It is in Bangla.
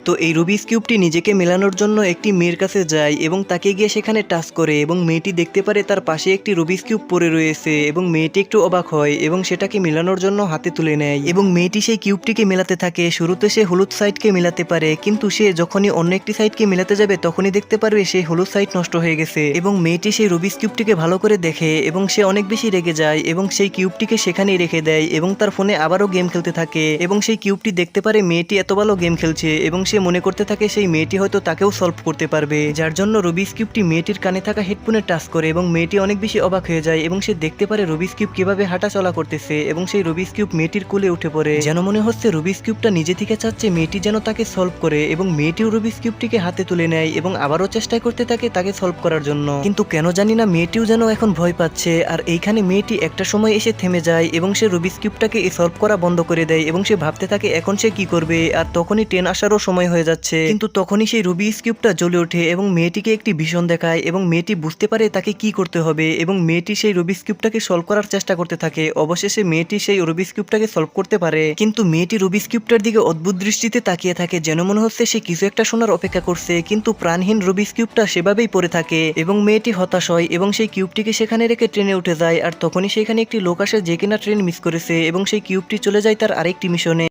তো এই রুবিক্স কিউবটি নিজেকে মেলানোর জন্য একটি মেয়ের কাছে যায় এবং তাকে গিয়ে সেখানে টাচ করে এবং মেয়েটি দেখতে পারে তার পাশে একটি রুবিক্স কিউব পড়ে রয়েছে এবং মেয়েটি একটু অবাক হয় এবং সেটাকে মেলানোর জন্য হাতে তুলে নেয় এবং মেয়েটি সেই কিউবটিকে মেলাতে থাকে। শুরুতে সে হলুদ সাইডকে মেলাতে পারে, কিন্তু সে যখনই অন্য একটি সাইডকে মেলাতে যাবে তখনই দেখতে পারবে সেই হলুদ সাইড নষ্ট হয়ে গেছে এবং মেয়েটি সেই রুবিক্স কিউবটিকে ভালো করে দেখে এবং সে অনেক বেশি রেগে যায় এবং সেই কিউবটিকে সেখানেই রেখে দেয় এবং তার ফোনে আবারও গেম খেলতে থাকে এবং সেই কিউবটি দেখতে পারে মেয়েটি এত ভালো গেম খেলছে এবং সে মনে করতে থাকে সেই মেয়েটি হয়তো তাকেও সলভ করতে পারবে, যার জন্য রুবিক্স কিউবটি মেয়েটির কানে থাকা হেডফোনে টাচ করে এবং মেয়েটি অনেক বেশি অবাক হয়ে যায় এবং সে দেখতে পারে রুবিক্স কিউব কিভাবে হাঁটা চলা করতেছে এবং সেই রুবিক্স কিউব মেয়েটির কোলে উঠে পড়ে। যেন মনে হচ্ছে রুবিক্স কিউবটা নিজে থেকে চাচ্ছে মেয়েটি যেন তাকে সলভ করে এবং মেয়েটিও রুবিক্স কিউবটিকে হাতে তুলে নেয় এবং আবারও চেষ্টা করতে থাকে তাকে সলভ করার জন্য, কিন্তু কেন জানি না মেয়েটিও যেন এখন ভয় পাচ্ছে। আর এইখানে মেয়েটি একটা সময় এসে থেমে যায় এবং সে রুবিক্স কিউবটাকে সলভ করা বন্ধ করে দেয় এবং সে ভাবতে থাকে এখন সে কি করবে। আর তখনই ট্রেন আসারও সময় হয়ে যাচ্ছে, কিন্তু তখনই সেই রুবিক্স কিউবটা জ্বলে ওঠে এবং মেয়েটিকে একটি ভীষণ দেখায় এবং মেয়েটি বুঝতে পারে তাকে কি করতে হবে এবং মেয়েটি সেই রুবিক্স কিউবটাকে সলভ করার চেষ্টা করতে থাকে। অবশেষে মেয়েটি সেই রুবিক্স কিউবটাকে সলভ করতে পারে, কিন্তু মেয়েটি রুবিক্স কিউবটার দিকে অদ্ভুত দৃষ্টিতে তাকিয়ে থাকে, যেন মনে হচ্ছে সে কিছু একটা শোনার অপেক্ষা করছে, কিন্তু প্রাণহীন রুবিক্স কিউবটা সেভাবেই পড়ে থাকে এবং মেয়েটি হতাশ হয় এবং সেই কিউবটিকে সেখানে রেখে ট্রেনে উঠে যায়। আর তখনই সেখানে একটি লোক আসে যে কিনা ট্রেন মিস করেছে এবং সেই কিউবটি চলে যায় তার আরেকটি মিশনে।